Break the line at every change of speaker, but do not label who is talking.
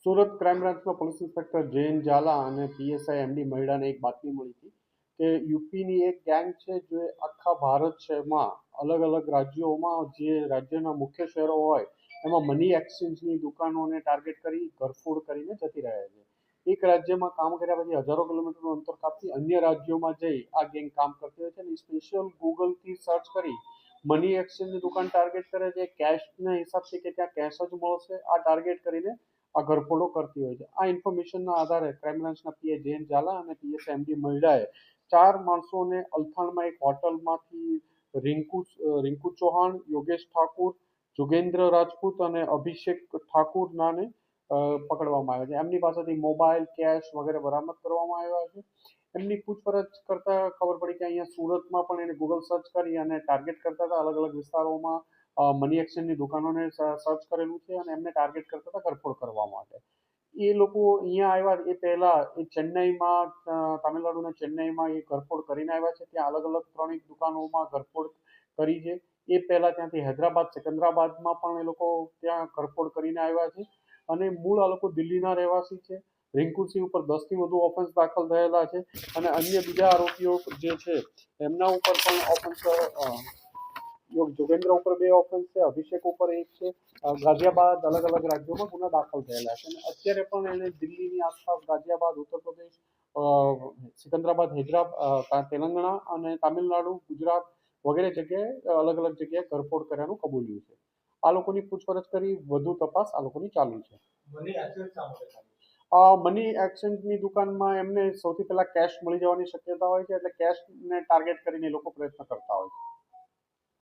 Surat crime બ્રાન્ચના police inspector Jain Jhala અને PSI MD મહિડાને એક બાતમી મળી હતી કે યુપીની એક ગેંગ છે જે આખા ભારત શહેરમાં અલગ અલગ રાજ્યોમાં જે રાજ્યના મુખ્ય શહેરો હોય એમાં મની એક્સચેન્જની દુકાનોને ટાર્ગેટ કરી ઘરફોડ કરીને જતી રહ્યા છે। એક રાજ્યમાં કામ કર્યા પછી હજારો કિલોમીટરનું અંતર કાપી અન્ય રાજ્યોમાં જઈ આ ગેંગ કામ કરતી હોય છે અને સ્પેશિયલ ગૂગલથી સર્ચ કરી મની એક્સચેન્જની દુકાન ટાર્ગેટ કરે છે। કેશના હિસાબથી કે ત્યાં કેશ જ મળશે આ ટાર્ગેટ કરીને આ ઘરફોડો કરતી હોય છે। આ ઇન્ફોર્મેશનના આધારે ક્રાઇમ બ્રાન્ચના પીએ જૈન ઝાલા અને પીએસ એમડી મહિડાએ 4 માણસોને અલથાણમાં એક હોટલમાંથી રિંકુ ચૌહાણ, યોગેશ ઠાકુર, જોગેન્દ્ર રાજપૂત અને અભિષેક ઠાકુર નાને પકડવામાં આવ્યા છે। એમની પાસેથી મોબાઈલ, કેશ વગેરે બરામદ કરવામાં આવ્યા છે। એમની પૂછપરછ કરતા ખબર પડી કે અહીંયા સુરતમાં પણ એને ગૂગલ સર્ચ કરી અને ટાર્ગેટ કરતા હતા અલગ અલગ વિસ્તારોમાં મની એક્સચેન્જની દુકાનોને સર્ચ કરેલું છે અને એમને ટાર્ગેટ કરતા હતા ઘરફોડ કરવા માટે। એ લોકો અહીંયા આવ્યા એ પહેલા એ ચેન્નઈમાં તામિલનાડુના ચેન્નઈમાં એ ઘરફોડ કરીને આવ્યા છે। ત્યાં અલગ અલગ 3 દુકાનોમાં ઘરફોડ કરી છે। એ પહેલા ત્યાંથી હૈદરાબાદ સિકંદરાબાદમાં પણ એ લોકો ત્યાં ઘરફોડ કરીને આવ્યા છે અને મૂળ આ લોકો દિલ્હીના રહેવાસી છે। રિંકુસિંહ ઉપર 10થી વધુ ઓફેન્સ દાખલ થયેલા છે અને અન્ય બીજા આરોપીઓ જે છે એમના ઉપર પણ ઓફેન્સ જોગેન્દ્ર ઉપર 2 ઓફેન્સ છે, અભિષેક ઉપર 1 છે। ગાઝિયાબાદ અલગ અલગ રાજ્યોમાં ગુના દાખલ થયેલા છે અને અત્યારે પણ એને દિલ્હીની આસપાસ ગાઝિયાબાદ, ઉત્તર પ્રદેશ, સિકંદરાબાદ, હૈદરાબાદ, તેલંગાણા અને તામિલનાડુ, ગુજરાત વગેરે જગ્યાએ અલગ અલગ જગ્યાએ ઘરફોડ કર્યાનું કબૂલ્યું છે। આ લોકોની પૂછપરછ કરી વધુ તપાસ આ લોકોની ચાલુ છે। મની એક્સચેન્જની દુકાનમાં એમને સૌથી પહેલા કેશ મળી જવાની શક્યતા હોય છે એટલે કેશને ટાર્ગેટ કરીને એ લોકો પ્રયત્ન કરતા હોય છે।